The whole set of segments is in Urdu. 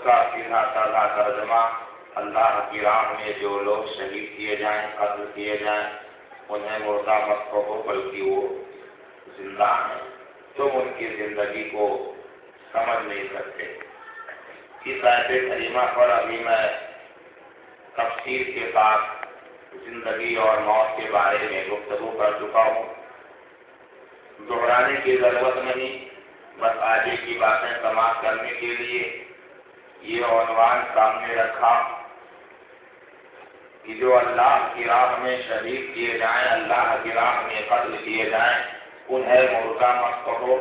کا سیدھا سادہ ترجمہ، اللہ کی راہ میں جو لوگ شہید کیے جائیں، قتل کیے جائیں، انہیں مردہ مت کہو بلکہ وہ زندہ ہیں، تم ان کی زندگی کو سمجھ نہیں سکتے۔ اس آیت کریمہ پر ابھی میں تفصیل کے ساتھ زندگی اور موت کے بارے میں گفتگو کر چکا ہوں، دہرانے کی ضرورت نہیں، بس آگے کی باتیں سماعت کرنے کے لیے یہ عنوان سامنے رکھا کہ جو اللہ کی راہ میں شہید کیے جائیں، اللہ کی راہ میں قتل کیے جائیں، انہیں مردہ مت کہو،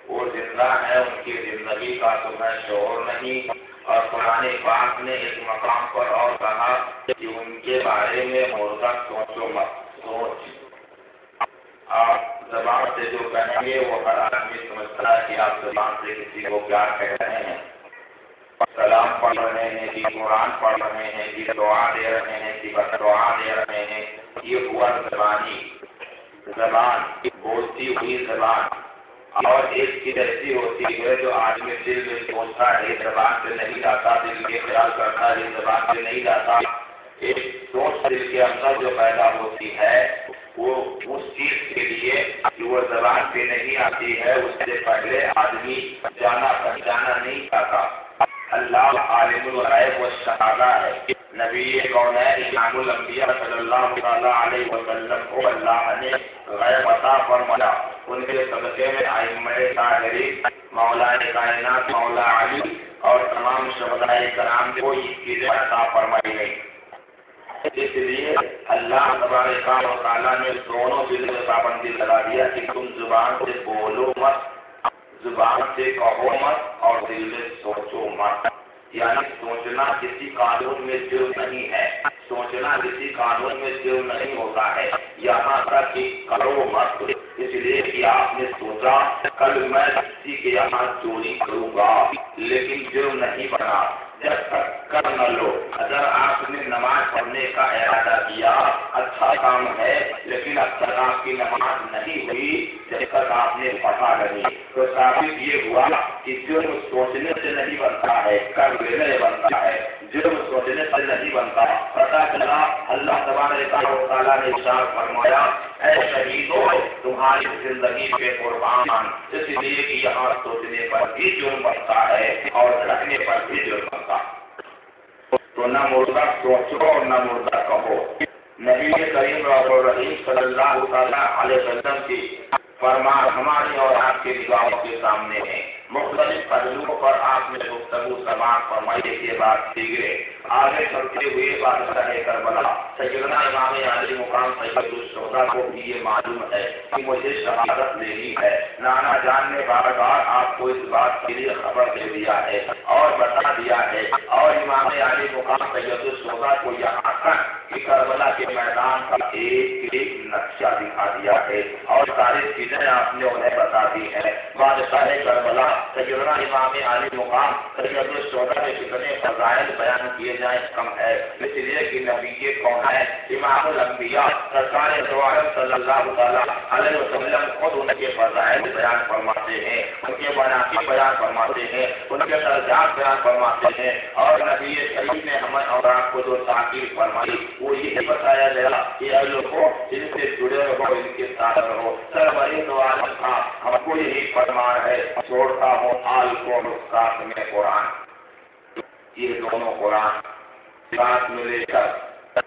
وہ زندہ ہے، ان کی زندگی کا تمہیں شعور نہیں۔ اور قرآن پاک نے اس مقام پر اور کہا کہ ان کے بارے میں مردہ سوچو مت، سوچ۔ آپ زبان سے جو کہیں گے وہ ہر آدمی سمجھتا ہے کہ آپ زبان سے کسی کو کیا کہہ رہے ہیں، سلام پڑھ رہے ہیں کہ قرآن پڑھ رہے ہیں کہ دعا دے رہے ہیں کہ بددعا دے رہے ہیں، یہ ہوا زبانی، زبان بولتی ہوئی زبان۔ اور ایک چیز ایسی ہوتی ہے جو آدمی دل میں سوچتا ہے، زبان سے نہیں جاتا، دل کے خیال کرتا ہے، زبان سے نہیں جاتا، ایک سوچ دل کے اندر جو پیدا ہوتی ہے وہ اس چیز کے لیے جو وہ زبان پہ نہیں آتی ہے، اس سے پہلے آدمی جانا پہچانا نہیں چاہتا۔ اللہ عالم الغیب والشہادہ ہے، نبی کونین امام الانبیاء صلی اللہ تعالیٰ علیہ وسلم کو اللہ نے غیب عطا فرمایا، ان کے صدقے میں ائمہ طاہرین، مولا کائنات مولا علی اور تمام شہداء کرام کو یہ چیزیں عطا فرمائی گئی۔ اس لیے اللہ تبارک و تعالیٰ نے دونوں چیزوں پر پابندی لگا دیا کہ تم زبان سے بولو مت، زبان سے کہو مت اور دل میں سوچو مت۔ یعنی سوچنا کسی قانون میں جرم نہیں ہے، سوچنا کسی قانون میں جرم نہیں ہوتا ہے، یہاں تک کہ کرو مت۔ اس لیے کہ آپ نے سوچا کل میں کسی کے یہاں چوری کروں گا لیکن جرم نہیں بنا، جب تک کر نہ لو۔ اگر آپ نے نماز پڑھنے کا ارادہ کیا اچھا کام ہے، لیکن اب تک آپ کی نماز نہیں ہوئی جب تک آپ نے پڑھا نہیں، تو ثابت یہ ہوا کہ جرم سوچنے سے نہیں بنتا ہے، کر لینے بنتا ہے، جرم سوچنے سے نہیں بنتا۔ پتہ چلا اللہ تبارک و تعالیٰ نے ارشاد فرمایا اے شہیدو تمہاری زندگی پہ قربان، اس لیے کہ یہاں سوچنے پر بھی جرم بنتا ہے اور رکھنے پر بھی جرم بنتا ہے۔ تو نہ مردہ سوچو اور نہ مردہ کہو۔ نبی کریم رحیم صلی اللہ تعالیٰ علیہ وسلم کی فرمان ہماری اور آپ کے نگاہوں کے سامنے ہے، مختلف پہلوؤں پر آپ نے گفتگو سماعت فرمائی کے بعد دیگرے آگے چلتے ہوئے بادشاہ کربلا سیدنا امام علی مقام سید الشہداء کو بھی یہ معلوم ہے کہ مجھے شہادت لینی ہے۔ نانا جان نے بار بار آپ کو اس بات کے لیے خبر دے دیا ہے اور بتا دیا ہے، اور امام علی مقام سید الشہداء کو یہاں تک کہ کربلا کے میدان کا ایک ایک نقشہ دکھا دیا ہے اور ساری چیزیں آپ نے انہیں بتا دی ہیں۔ بادشاہ کربلا سیدنا امام علی مقام سید الشہداء نے کتنے فضائل بیان کیے جائیں کم ہے، اس لیے کہ نبی کون ہے امام الانبیاء سرکار دو عالم صلی اللہ تعالیٰ علیہ وسلم خود ان کے فضائل بیان فرماتے ہیں، ان کے مناقب بیان فرماتے ہیں، ان کے درجات بیان فرماتے ہیں، اور نبی کریم نے ہمیں اور آپ کو جو تاکید فرمائی وہ یہی بتایا گیا کہ اے لوگوں ان سے جڑے رہو، ان کے ساتھ رہو۔ سرور دو عالم کا ہم کو یہی فرمان ہے، چھوڑتا ہوں آل کو ساتھ میں قرآن۔ یہ دونوں قرآن ساتھ میں لے کر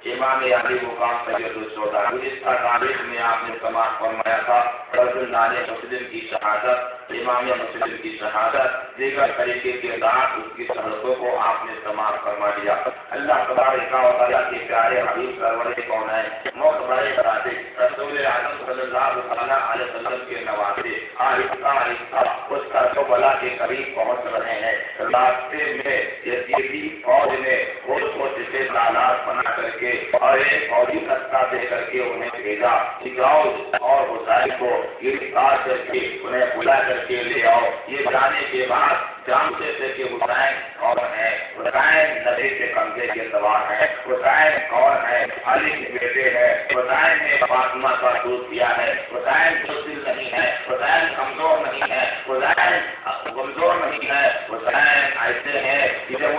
امام علی مقام سید الشہداء اس کا تاریخ میں آپ نے سماعت فرمایا تھا، رسولان مسلم کی شہادت، امام مسلم کی شہادت، دیگر طریقے کے ساتھ اس کی شہادتوں کو آپ نے سماعت فرما دیا۔ اللہ تبارک و تعالیٰ کے پیارے حبیب سرور کونین معتبر صادق رسول اعظم صلی اللہ تعالیٰ علیہ وسلم کے نوازے آہستہ آہستہ اس کربلا کے قریب پہنچ رہے ہیں۔ راستے میں یزیدی فوج نے وہ چھوٹے تالاب بنا کر کے اور ایک فوجی رستہ دے کر کے انہیں بھیجا کہ جاؤ اور حسین کو گرفتار کر کے انہیں بلا کر کے لے آؤ۔ یہ جانے کے بعد جانتے تھے کہ حسین کون ہے، حسین نبی کے کندھے کے سوار ہے، حسین کون ہے، علی کے بیٹے ہیں، حسین نے فاطمہ کا دودھ دیا ہے، حسین بزدل نہیں ہے، حسین کمزور نہیں ہے، حسین کمزور نہیں ہے، حسین ایسے ہیں کہ جب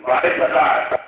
22,000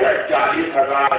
40,000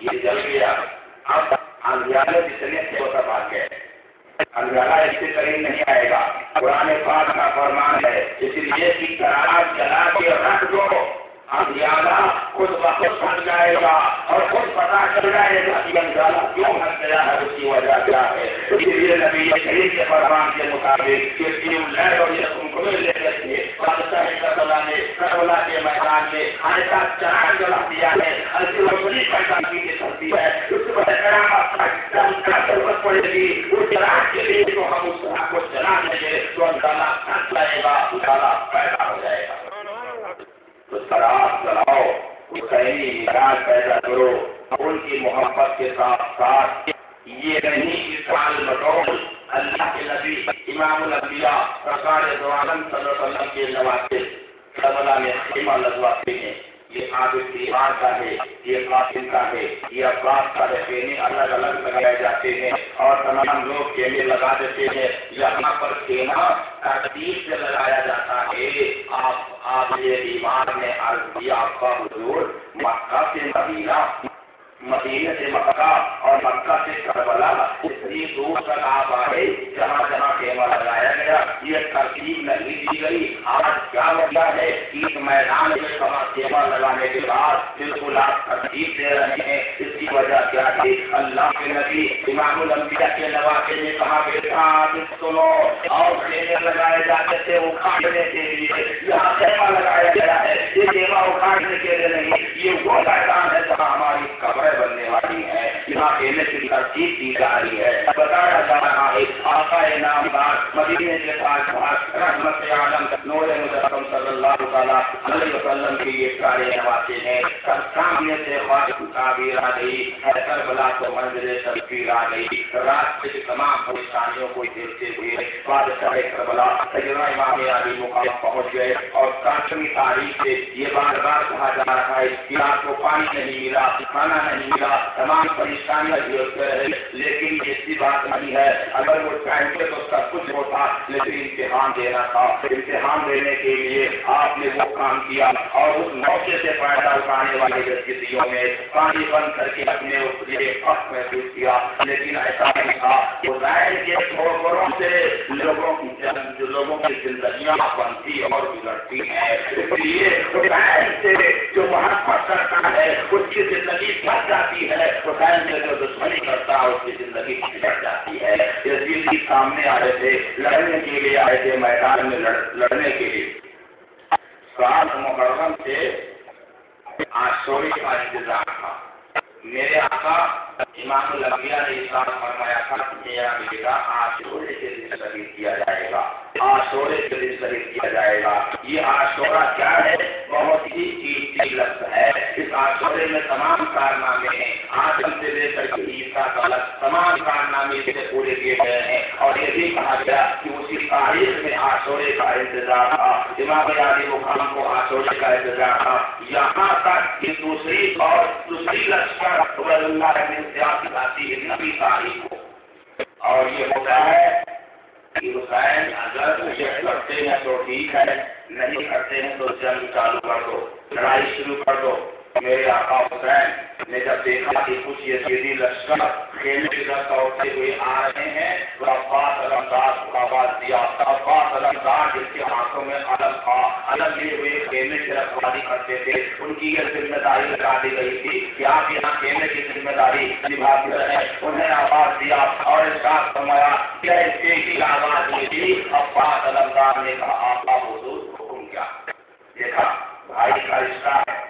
یہ جل گیا. اب اندھیالے جتنے تھے وہ سب آ گئے. اندھیالا اس سے قریب نہیں آئے گا. قرآن پاک کا فرمان ہے اس لیے کہ چراغ جلا کے رکھ دو. اندھیالا خود بخود بن جائے گا اور خود پتا چل جائے گا کہ اندھیالا کیوں بن گیا ہے, اس کی وجہ کیا ہے. اس لیے نبی کریم کے فرمان کے مطابق کربلا کے میدان میں ایسا چراغ جلا دیا ہے, ایسی روشنی پیدا کی سکتی ہے. اس ضرورت پڑے گی اس چراغ کے لیے تو ہم اس چراغ کو جلا دیں گے تو اندھیالا تھک جائے گا, اجالا پیدا ہو جائے گا. تو چراغ جلاؤ, حسینی مزاج پیدا کرو. ان کی محبت کے ساتھ ساتھ یہ نہیں کہ سال بٹول اللہ کے نبی امام الانبیاء سرکار دو عالم صلی اللہ علیہ وسلم کے نواسے کربلا میں خیمہ لگواتے ہیں. یہ عابد دیوار کا ہے, یہ قاسم کا ہے, یہ عباس کا ہے. خیمے الگ الگ لگائے جاتے ہیں اور تمام لوگ خیمے لگا دیتے ہیں. یہاں پر خیمہ ترتیب سے لگایا جاتا ہے. آپ یہ ایمان نے عرض کیا آپ کا حضور مکہ سے مدینہ, مدینہ سے مکہ اور مکہ سے کربلا اتنی دور تک آپ آئے جہاں جہاں خیمہ لگایا گیا یہ ترتیب نہیں دی گئی. آج کیا وجہ ہے کہ اس میدان میں خیمہ لگانے کے بعد بالکل آپ ترتیب دے رہے ہیں. اس کی وجہ کیا ہے؟ اللہ کے نبی امام الانبیاء کے نواسے نے کہا بیٹا سنو, اور خیمے لگائے جاتے تھے اکھاڑنے کے لیے. یہاں خیمہ لگایا گیا ہے, یہ خیمہ اکھاڑنے کے لیے نہیں, یہ وہ میدان ہے جہاں ہماری قبریں بننے والی ہے. یہاں خیمے کی ترتیب دی جا رہی ہے, بتایا جا رہا ہے. آقا نامدار مدینے کے پاس رحمت عالم نور مجسم صلی اللہ تعالیٰ علیہ وسلم کی یہ سارے نواسے ہیں. سب سامنے سے خواہش تعبیر آ گئی ہے, کربلا کو منزل تشفیر آ گئی. رات سے تمام پریشانیوں کو دیکھتے ہوئے بادشاہ کربلا سیدنا امام علی مقام پہنچ گئے اور قاسمی تاریخ سے یہ بار بار کہا جا رہا ہے کہ آپ کو پانی نہیں ملا, کھانا نہیں ملا, تمام پریشانیاں جھیلتے رہے. لیکن ایسی بات نہیں ہے, اگر وہ چاہتے تو سب کچھ ہوتا, لیکن امتحان دینا تھا. امتحان دینے کے لیے آپ نے وہ کام کیا اور اس موقع سے فائدہ اٹھانے والے گتیویوں میں پانی بند کر کے اپنے لیے فخر محسوس کیا. لیکن ایسا نہیں تھا. حسین کے ٹھوکروں سے لوگوں کی زندگیاں بنتی اور بگڑتی ہیں. اس لیے حسین سے جو محبت کرتا ہے اس کی زندگی بچ جاتی ہے, حسین سے جو دشمنی کرتا ہے اس کی زندگی بچ جاتی ہے. یہ سامنے آئے تھے, لڑنے کے لیے آئے تھے, میدان میں لڑنے کے لیے. سال محرم سے عاشورے کا انتظار تھا. میرے آقا امام الانبیاء نے ارشاد فرمایا تھا کہ میرا بیٹا عاشورے کے دن شہید کیا جائے گا, عاشورے کے دن شہید کیا جائے گا. یہ عاشورہ کیا ہے؟ بہت ہی قیمتی لفظ ہے. اس عاشورے میں تمام کارنامے ہیں, آدم سے لے کر کے عیسیٰ تک تمام کارنامے سے پورے کیے گئے ہیں. اور یہ بھی کہا گیا کہ اسی تاریخ میں عاشورے کا انتظار تھا, امام علی مقام کو عاشورے کا انتظار تھا. یہاں تک کہ دوسری لشکر اللہ نے سیاسی آتی ہے نبی تاریخ کو. اور یہ ہوتا ہے کہ حسین اگر یہ کرتے ہیں تو ٹھیک ہے, نہیں کرتے ہیں تو جنگ چالو کر دو, لڑائی شروع کر دو. میرے آقا حسین نے جب دیکھا کہ کچھ یزیدی لشکر خیمے کی طرف دوڑتے ہوئے آ رہے ہیں تو عباس علمدار کو آواز دیا. عباس علمدار جس کے ہاتھوں میں علم تھا, علم لیے ہوئے خیمے کی رکھوالی کرتے تھے, ان کی یہ ذمہ داری لگا دی گئی تھی کہ آپ یہاں خیمے کی ذمہ داری نبھاتے رہیں. انہیں آواز دیا اور ارشاد فرمایا کہ اس کی آواز دی تھی. عباس علمدار نے کہا آقا حضور حکم کیا. دیکھا بھائی کا رشتہ ہے,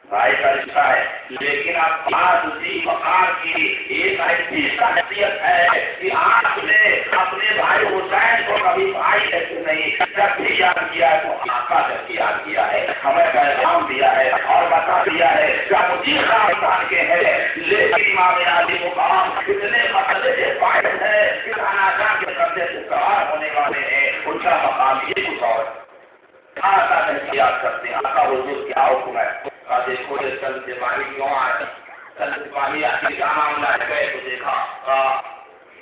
بھائی کا رشتہ ہے, لیکن اب آج اسی وقار کی ایک ایسی شخصیت ہے کہ آپ نے اپنے بھائی حسین کو کبھی بھائی جیسے نہیں, جب بھی یاد کیا ہے تو آقا جب بھی یاد کیا ہے, ہمیں پیغام دیا ہے اور بتا دیا ہے کہ مجھے خاندان کے ہیں. لیکن امام علی مقام اتنے مسئلے سے فائد ہے کہ خانہ کے قبضے سے سوار ہونے والے ہیں, ان کا مقام یہ کچھ اور آقا احتیاط کرتے ہیں. آقا حضور کیا حکم ہے؟ دیکھو یہ کل سپاہی کیوں آئے, کل سپاہی آخر کا معاملہ ہے. گئے تو دیکھا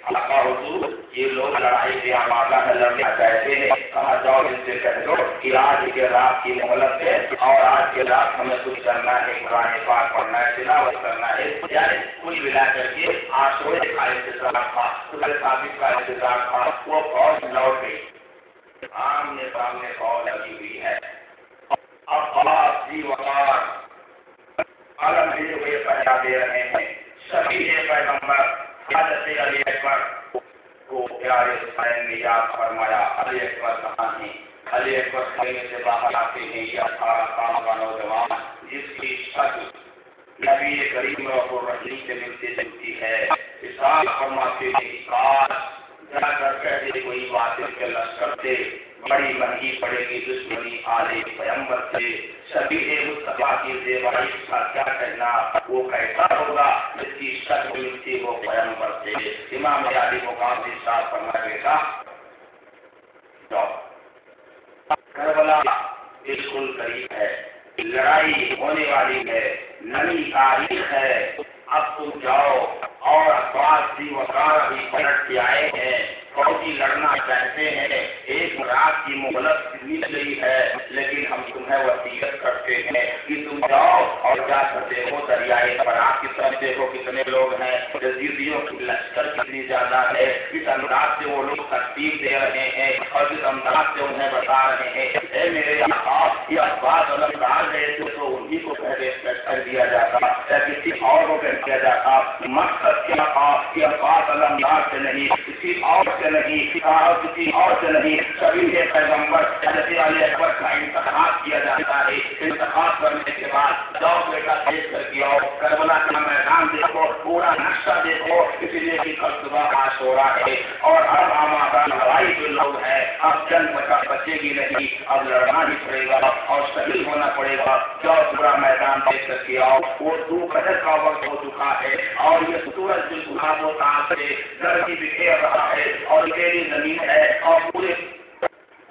آقا حضور یہ لوگ لڑائی میں آمادہ ہے، لڑنا چاہتے ہیں، کہا جاؤ ان سے کہہ دو کہ آج کے رات کی مہلت ہے اور آج کے رات ہمیں کچھ کرنا ہے، قرآن پاک پڑھنا ہے، تلاوت کرنا ہے، یعنی کل ملا کر کے عاشورے کا انتظار تھا، صبح ثابت کا انتظار تھا، وہ فوج لوٹ گئی، آمنے سامنے فوج لگی ہوئی ہے، عباس جی وقار عالم بھیجے ہوئے پہلا دے رہے ہیں، شفیع پیغمبر حضرت علی اکبر کو پیارے حسین نے یاد فرمایا، علی اکبر کہاں ہیں؟ علی اکبر خیمے سے باہر آتے ہیں، یہ 18 سال کا نوجوان جس کی شکل نبی کریم اور رحیم سے ملتی جلتی ہے، اشارہ فرماتے ہیں کاش جا کر کہہ دے کوئی باطل کے لشکر سے بڑی مہنگی پڑے گی دشمنی آلے پیغمبر سے، شبیہ مصطفیٰ کی زیبائی کا کیا کہنا، وہ کیسا ہوگا جس کی شکل ملتی وہ پیغمبر سے۔ امام علی مقام سے ارشاد فرمایا بیٹا کربلا بالکل قریب ہے، لڑائی ہونے والی ہے، نئی تاریخ ہے، اب تم جاؤ، اور عباس جی وقار ابھی پلٹ کے آئے ہیں، فوجی لڑنا چاہتے ہیں، ایک رات کی مہلت مل گئی ہے، لیکن ہم تمہیں وصیت کرتے ہیں کہ تم جاؤ اور جا کر دیکھو دریائے فرات کی طرف دیکھو کتنے لوگ ہیں، یزیدیوں کی لشکر کتنی زیادہ ہے، اس انداز سے وہ لوگ ترتیب دے رہے ہیں اور جس انداز سے انہیں بتا رہے ہیں اے میرے آقا یہ عباس علمدار گئے تھے تو انہی کو پہلے کر دیا جاتا یا کسی اور کو کہہ دیا جاتا، مقصد کیا تھا کہ عباس علمدار سے نہیں، کسی اور سے نہیں، کسی اور سے نہیں، سبھی کے پیغمبر حضرت علی اکبر کا انتخاب کیا جاتا ہے، انتخاب کرنے کے بعد جاؤ بیٹا دیکھ کر کے آؤ، کربلا کا میدان دیکھو، پورا نقشہ دیکھو، اسی لیے کہ کل صبح عاشورا ہے اور اب آمادہ لڑائی جو لوگ ہیں، اب جنگ بچے گی نہیں، اب لڑنا ہی پڑے گا اور شہید ہونا پڑے گا، جاؤ پورا میدان دیکھ کر کے آؤ، وہ دوپہر کا وقت ہو چکا ہے اور یہ سورج بالکل ہاتھوں تاپ سے گرمی بکھیر رہا ہے اور گیلی زمین ہے اور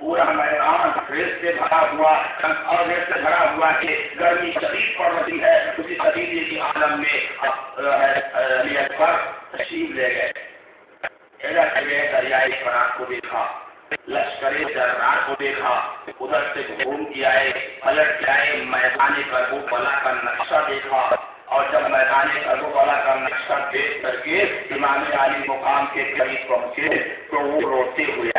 پورا میدان ریت سے بھرا ہوا اور ریت سے بھرا ہوا ہے، گرمی شدید پڑ رہی ہے، اسی شدید کی عالم میں علی اکبر تشریف لے گئے، دریائے فرات کو دیکھا، لشکر جرار کو دیکھا، ادھر سے گھوم کے آئے، پلٹ کے آئے، میدان کربلا کا نقشہ دیکھا، اور جب میدان کربلا کا نقشہ دیکھ کر کے امام علی مقام کے قریب پہنچے تو وہ روتے ہوئے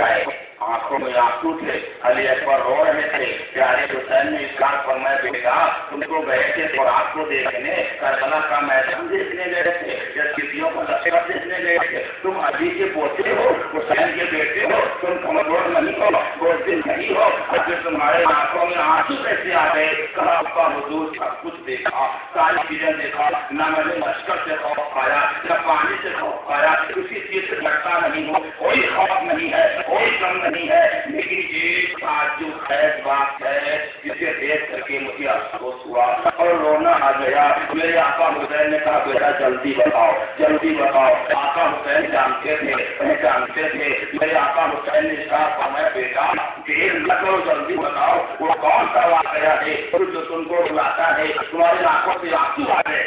آئے، آنکھوں میں آنسو تھے، علی اکبر رو رہے تھے، پیارے حسین نے اشارہ فرمایا بیٹا تم کو گئے تھے اور آپ کو دیکھنے، کربلا کا میدان دیکھنے گئے تھے یا کسیوں کا لشکر دیکھنے گئے تھے، تم علی کے پوتے ہو، حسین کے بیٹے ہو، تم کمزور نہیں ہو، بوجھل نہیں ہو، اور تمہارے آنکھوں میں آنسو کیسے آ گئے؟ کہا ابا حضور سب کچھ دیکھا، ساری چیزیں دیکھا، نہ میں نے لشکر سے خوف کھایا نہ پانی سے خوف کھایا، کسی چیز سے ڈرتا نہیں ہوں، کوئی خوف نہیں ہے، کوئی کم نہیں ہے، لیکن ایک تعجب خیز بات ہے جسے دیکھ کر کے مجھے افسوس ہوا اور رونا آ گیا۔ میرے آقا حسین نے کہا بیٹا جلدی بتاؤ، جلدی بتاؤ۔ آقا حسین جانتے تھے، میرے آقا حسین نے کہا فرمایا بیٹا دیر نہ کرو، جلدی بتاؤ وہ کون سا واقعہ ہے جو تم کو رلاتا ہے، تمہاری آنکھوں سے آنسو آ گئے۔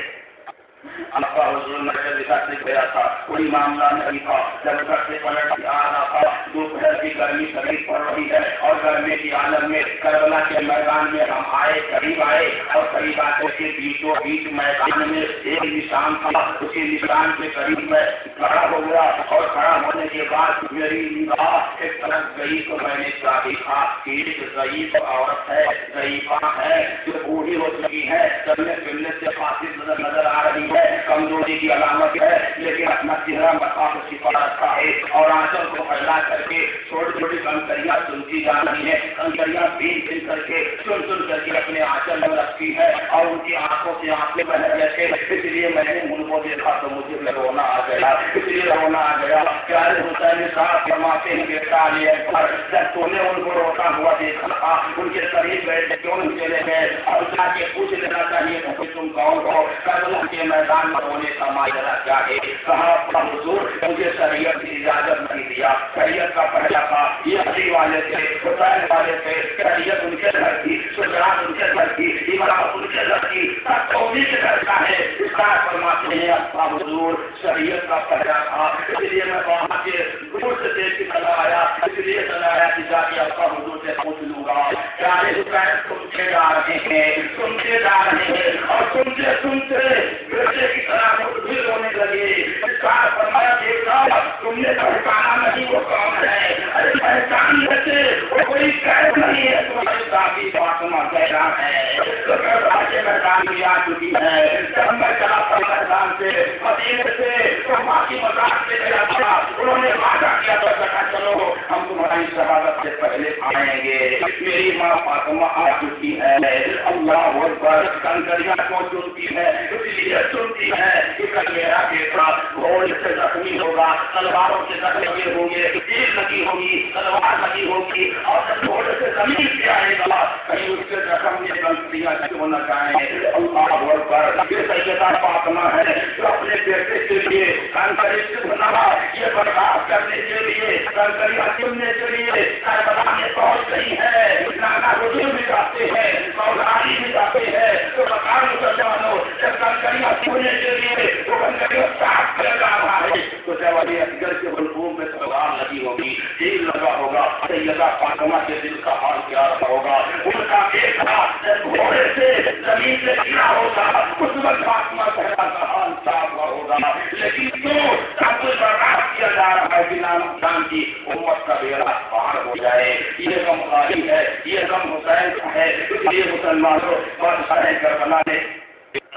آقا حضور نے گیا تھا، کوئی معاملہ نہیں تھا، جب گھر سے پلٹ کے آ رہا تھا، دوپہر کی گرمی شدید پڑ رہی ہے اور گرمی کی عالم میں کربلا کے میدان میں ہم قریب آئے اور قریب آتے کے بیچوں بیچ میدان میں ایک نشان تھا، اسی نشان کے قریب میں کھڑا ہو گیا اور کھڑا ہونے کے بعد میری نگاہ ایک طرف گئی تو میں نے کیا دیکھا کہ ایک ضعیف عورت ہے، ضعیفہ ہے جو بوڑھی ہو چکی ہے، چلنے پھرنے سے قاصر نظر آ رہی ہے، کمزوری کی علامت ہے، لیکن اپنا چہرہ مقام چھپا رکھا ہے اور آنچل کو پھیلا کر کے چھوٹی چھوٹی کنکریاں چنتی جا رہی ہیں، کنکریاں بین کر کے چن کر کے اپنے آنچل میں رکھتی ہے اور ان کی آنکھوں سے آنکھیں بہ رہے تھے، اس لیے میں نے ان کو دیکھا تو مجھے رونا آ گیا، اس لیے رونا آ گیا۔ پیارے حسین صاحب فرماتے ہیں بیٹا علی اکبر جب تو نے ان کو روتا ہوا دیکھا تھا ان کے قریب گئے کیوں نہیں چلے گئے اور جا کے پوچھ لینا پوچھنا چاہیے کہ تم کون ہو؟ کربلا کے میدان میں ہونے کا ماجرا کیا ہے؟ کہا حضور مجھے شریعت کی اجازت نہیں دیا. شریعت کا پہلا کام یہ علی والے تھے، حسین والے تھے، شریعت ان کے گھر کی، سجرات ان کے گھر کی، امامت ان کے گھر کی، سب تو انہیں کے گھر کا ہے. اس کا فرماتے ہیں حضور شریعت کا پہلا تھا، اس لیے میں وہاں کے دور سے دیکھ کے چلا آیا، اس لیے چلا آیا کہ جا کے آپ حضور سے پوچھ لوں گا. پیارے حسین سنتے جا رہے ہیں، سنتے جا رہے ہیں، اور سنتے سنتے بیٹے کی طرح خود بھی رونے لگے. اس کا فرمایا دیکھا تم نے پہچانا نہیں وہ کون ہے؟ ارے پہچان لیتے وہ کوئی قید نہیں ہے، تمہاری دادی فاطمہ زہرا ہے. تو آگے میدان میں آ چکی ہے. جب میں چلا تھا میدان سے مدینے سے تو باقی مذاق سے گیا تھا، انہوں نے وعدہ کیا تھا کہا چلو ہم تمہاری شہادت سے پہلے آئیں گے. میری ماں فاطمہ آ چکی ہے. اللہ اکبر. کنکریاں کو چنتی ہے، اس لیے چنتی ہے کہ کل میرا بیٹا گھوڑے سے زخمی ہوگا، تلواروں سے زخمی ہوں گے، تیر لگی ہوگی، تلوار لگی ہوگی، اور جب گھوڑے سے زمین پہ آئے گا کہیں اس کے زخم میں کنکریاں کیوں نہ جائیں. اللہ اکبر. یہ سیدہ فاطمہ ہے جو اپنے بیٹے کے لیے کنکری سے بنا یہ برداشت کرنے کے لیے، کنکریاں چننے کے لیے کربلا میں پہنچ گئی ہے. نانا حضور بھی جاتے ہیں، مولانا بھی جاتے ہیں. تو مکان مسلمانوں جب کنکریاں چننے کے لیے وہ کنکریاں صاف کر جا رہا ہے تو جب علی اصغر کے بلبوم میں تلوار لگی ہوگی، تیر لگا ہوگا، سیدہ فاطمہ کے دل کا حال کیا رہا ہوگا. ان کا بیٹا جب گھوڑے سے زمین سے گرا ہوگا اس وقت فاطمہ زہرا کا حال صاف ہوا ہوگا. لیکن کیوں سب کچھ برداشت کیا جا رہا ہے کہ نام کی امت کا بیڑا پار ہو جائے. یہ غم خالی ہے، یہ غم حسین کا ہے. اس لیے مسلمانوں بادشاہ کربلا نے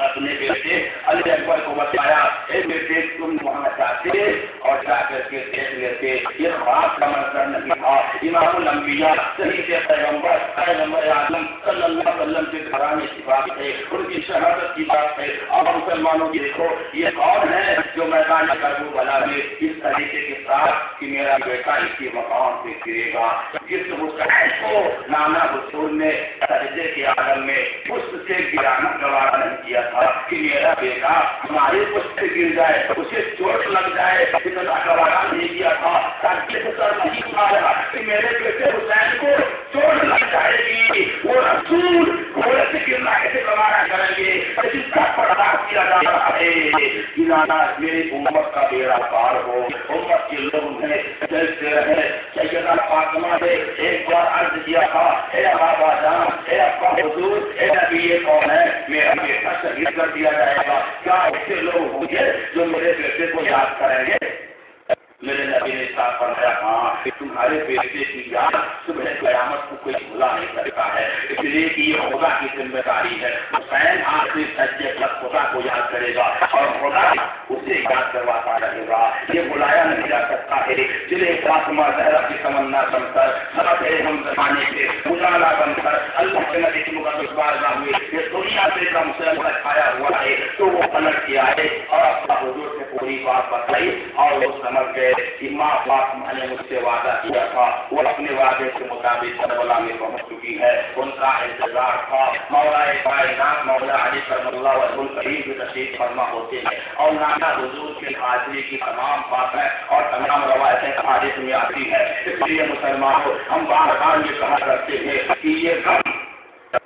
اپنے بیٹے علی اکبر کو بتایا اے بیٹے تم وہاں جاتے اور جا کر کے دیکھ لیتے. یہ خواب کا منظر نہیں تھا. امام الانبیاء صحیح سے پیغمبر اعظم صلی اللہ علیہ وسلم کے گھرانے کی بات ہے، ان کی شہادت کی بات ہے. اور مسلمانوں کی دیکھو یہ کون ہے جو میدان کربلا میں اس طریقے کے ساتھ کہ میرا بیٹا اسی مقام پہ گرے گا. جس حسین کو نانا حضور نے سجدے کے عالم میں اس سے گرانا گوارا نہیں کیا تھا کہ میرا بیٹا ہمارے کچھ سے گر جائے، اسے چوٹ لگ جائے، اتنا گوارا نہیں کیا تھا. تاکہ سر نہیں اٹھا رہا کہ میرے بیٹے حسین کو چوٹ لگ جائے گی. وہ رسول گھوڑے سے گرنا کیسے گوارا کریں گے؟ جس کا برداشت کیا جا رہا ہے کہ نانا میری امت کا بیڑا پار ہو، امت کے لوگ میں چلتے رہے. سیدہ فاطمہ نے ایک بار عرض کیا تھا اے بابا جان، اے ابا حضور، اے نبی یہ کون ہے؟ میرا بیٹا شہید کر دیا جائے گا. کیا ایسے لوگ ہوں گے جو میرے بیٹے کو یاد کریں گے؟ میرے نبی نے صاف فرمایا ہاں تمہارے بیٹے کی یاد صبح قیامت کو کوئی بھلا نہیں کرتا ہے. اس لیے کہ یہ خدا کی ذمہ داری ہے. حسین آخری سجدے پر خدا کو یاد کرے گا اور خدا اسے یاد کرواتا رہے گا. یہ بلایا نہیں جا سکتا ہے. جنہیں فاطمہ زہرا کی تمنا بن کر سب ہم زمانے سے اجالا بن کر اللہ کے نبی کی مقدس بارگاہ میں یہ دنیا سے کا مسلم چھایا ہوا ہے تو وہ پلٹ کے آئے اور اپنا حضور سے پوری بات بتائی اور وہ سمجھ گئے کہ ماں فاطمہ نے مجھ سے وعدہ کیا تھا، وہ اپنے وعدے کے مطابق کربلا میں پہنچ چکی ہے. ان کا انتظار تھا. مولا کائنات مولا علی کرم اللہ وجہ الکریم کی تشریف فرما ہوتے ہیں اور نانا حضور کی حاضری کی تمام باتیں اور تمام روایتیں حادث میں آتی ہے. اس لیے مسلمانوں ہم بار بار یہ کہا کرتے ہیں کہ یہ غم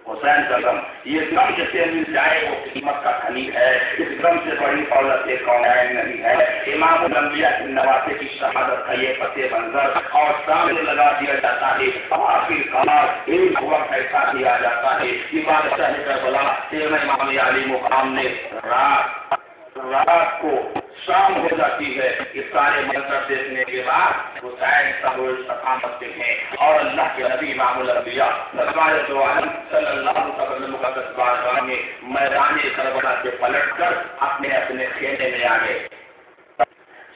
حسین کا غم، یہ غم جسے مل جائے وہ قسمت کا دھنی ہے. اس غم سے بڑی دولت کونین نہیں ہے. امام الانبیاء کے نواسے کی شہادت کا یہ پس منظر اور سامنے لگا دیا جاتا ہے. آخر کار ایک وقت ایسا دیا جاتا ہے کہ بادشاہ کربلا امام علی مقام نے رات کو شام ہو جاتی ہے. یہ سارے منظر دیکھنے کے بعد حسین صاحب استقامت پہ ہیں اور اللہ کے نبی امام الانبیاء سرکار دو عالم صلی اللہ علیہ وسلم مقدس بارگاہ میں میدان کربلا سے پلٹ کر اپنے اپنے خیمے میں آ گئے.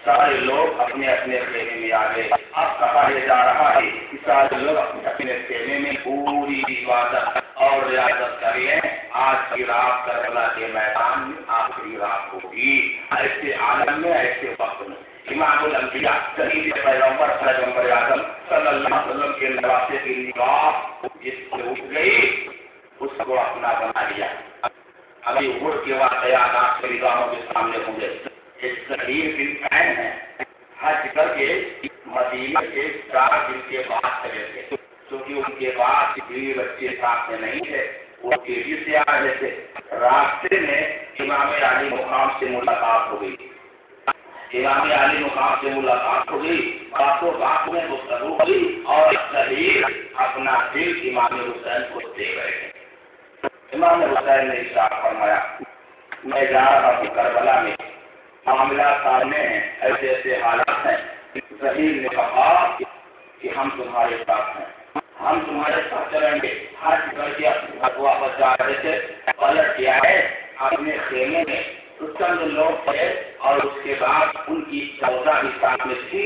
سارے لوگ اپنے اپنے خیمے میں آ گئے. اب کہا یہ جا رہا ہے کہ سارے لوگ اپنے اپنے خیمے میں پوری عبادت اور ریاضت کریں. آج کی رات کربلا کے میدان میں آخری رات ہوگی. ایسے عالم میں ایسے وقت میں امام الانبیاء شہید پیغمبر اعظم صلی اللہ علیہ وسلم کے نواسے کی نگاہ جس سے اٹھ گئی اس کو اپنا بنا لیا. عبور کے واقعات آپ کے نگاہوں کے سامنے ہوں گے۔ ایک ظہیر بن قین ہے، حج کر کے مدینے کے 4 دن کے بعد چلے تھے، کیونکہ ان کے بعد بیوی بچے ساتھ میں نہیں تھے، وہ تیزی سے آ رہے تھے۔ راستے میں امام علی مقام سے ملاقات ہو گئی، امام علی مقام سے ملاقات ہو گئی، باتوں بات میں گفتگو ہوئی اور ظہیر اپنا دل امام حسین کو دے گئے۔ امام حسین نے ارشاد فرمایا میں جا رہا ہوں کربلا میں، معاملات سامنے ہیں، ایسے ایسے حالات ہیں۔ ظہیر نے کہا کہ ہم تمہارے ساتھ ہیں، ہم تمہارے ساتھ چلیں گے۔ حج کر کے واپس جا رہے تھے، پلٹ کے آئے اپنے خیمے میں، چند لوگ تھے اور اس کے بعد ان کی 14 بھی ساتھ میں تھی۔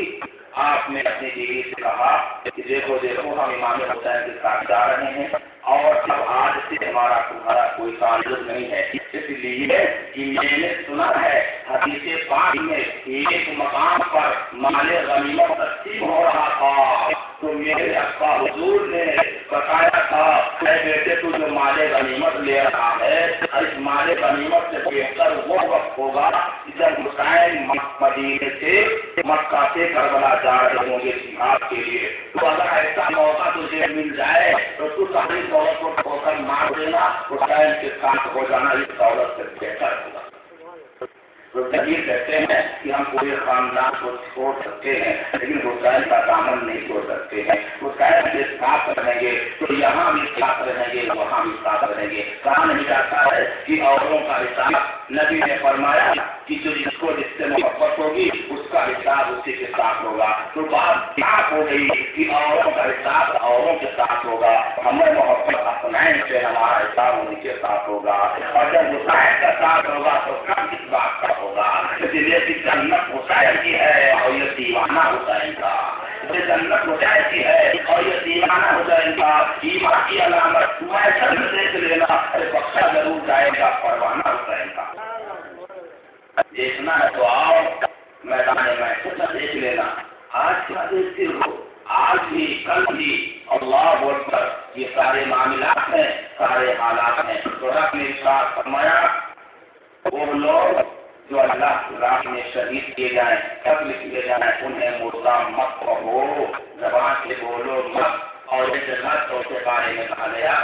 آپ نے اپنی بیوی سے کہا کہ دیکھو دیکھو ہم امام حسین کے ساتھ جا رہے ہیں اور اب آج سے ہمارا تمہارا کوئی تعلق نہیں ہے، اس لیے کہ میں نے سنا ہے حدیث پاک میں ایک مقام پر مال غنیمت تقسیم ہو رہا تھا تو میرے ابا حضور نے بتایا تھا اے بیٹے تو جو مال غنیمت لے رہا ہے، اس مال غنیمت سے بہتر وہ وقت ہوگا جب حسین مدینے سے مکہ سے کربلا جا رہے ہوں گے جہاد کے لیے، تو اگر ایسا موقع تجھے مل جائے تو تو ساری دولت کو کھو کر مار دینا، حسین کے ساتھ ہو جانا اس دولت سے بہتر ہوگا۔ تو ظہیر کہتے ہیں کہ ہم پورے خاندان کو چھوڑ سکتے ہیں لیکن حسین کا دامن نہیں چھوڑ سکتے ہیں، حسین کے ساتھ رہیں گے تو یہاں بھی ساتھ رہیں گے وہاں بھی ساتھ رہیں گے۔ کہا نہیں جاتا ہے کہ عورتوں کا حساب نبی نے فرمایا کہ جو جس کو جس سے محبت ہوگی اس کا حساب اسی کے ساتھ ہوگا، تو بات کیا ہو گئی کہ عورتوں کا حساب عورتوں کے ساتھ ہوگا، ہمیں محبت اپنائیں سے ہمارا حساب ان کے ساتھ ہوگا، اور جب حسین کا ساتھ ہوگا تو کم اس بات کا ہوگا، اس لیے کہ جنت حسین کی ہے اور یہ دیوانہ حسین کا، یہ جنت حسین کی ہے اور یہ دیوانہ حسین کا، ایمان کی علامت میں سب دیکھ لینا، بخشا ضرور جائے گا پروانہ حسین کا۔ دیکھنا ہے تو آؤ میدان محشر میں دیکھ لینا، آج کیا دیکھتے ہو، آج بھی کل بھی اللہ اکبر، یہ سارے معاملات ہیں، سارے حالات ہیں۔ تو رب نے ارشاد فرمایا وہ لوگ جو اللہ کی راہ میں شہید کیے جائیں، قتل کیے جائیں، انہیں مردہ مت کہو، زبان سے بولو مت، اور ایک جگہ کے بارے میں کہا گیا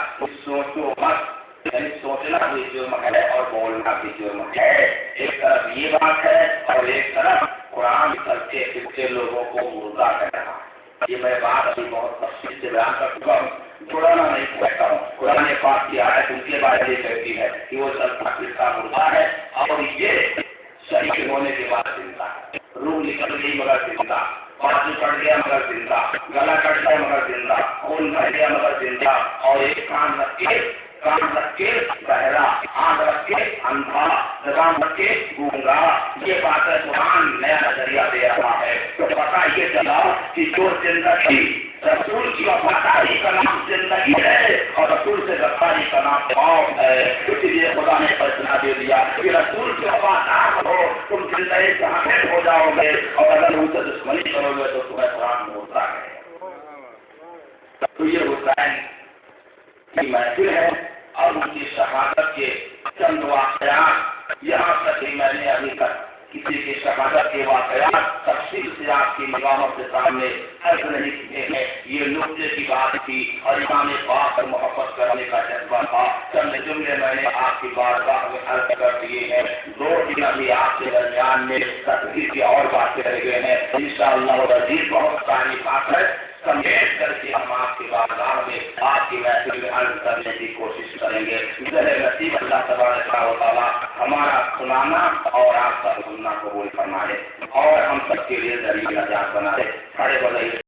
سوچو مت، یعنی سوچنا بھی جرم ہے اور بولنا بھی جرم ہے۔ ایک طرف یہ بات ہے اور ایک طرف قرآن چلتے پھرتے لوگوں کو مردہ کہہ رہا ہے۔ یہ میں بات ابھی بہت تفصیل سے بیان کر چکا ہوں، چھوڑانا نہیں کہتا ہوں۔ قرآن پاک کی آیت ان کے بارے میں کہتی ہے کہ وہ چلتا پھرتا مردہ ہے اور یہ شہید ہونے کے بعد زندہ ہے، روح نکل گئی مگر زندہ، پانی کٹ گیا مگر زندہ، گلا کٹ گیا مگر زندہ، خون بہ گیا مگر زندہ، اور ایک کان رکھ کے بہرا، آنکھ رکھ کے اندھا، زبان رکھ کے گونگا۔ یہ بات ہے قرآن نیا نظریہ دے رہا ہے۔ تو پتا یہ چلا کہ جو زندگی رسول کی وفاداری کا نام زندگی ہے اور رسول سے غداری کا نام موت ہے، اسی لیے خدا نے فیصلہ دے دیا کہ رسول کی وفادار ہو تم زندگی سے حاصل ہو جاؤ گے، اور اگر ان سے دشمنی کرو گے تو تمہیں قرآن ہوتا ہے۔ تو یہ حسین کی محفل ہے اور ان کی شہادت کے چند واقعات، یہاں تک کہ میں نے ابھی تک کسی کی شہادت کے واقعات تفصیل سے آپ کی نگاہوں کے سامنے عرض نہیں کیے ہیں۔ یہ نقطے کی بات تھی اور امام پاک پر محبت کرنے کا جذبہ تھا۔ چند جملے میں نے آپ کی بارگاہ میں عرض کر دیے ہیں۔ 2 دن ابھی آپ کے درمیان میں تقریر کی اور باتیں رہ گئے ہیں، انشاءاللہ العزیز بہت ساری بات ہے، سمیٹ کر کے ہم آپ کی بارگاہ میں آپ کی محفل میں عرض کرنے کی کوشش کریں گے۔ نصیب اللہ تبارک و تعالیٰ ہمارا سنانا اور آپ کا سننا قبول فرمائے اور ہم سب کے لیے ذریعہ نجات بنائے۔ کھڑے ہو جائیے۔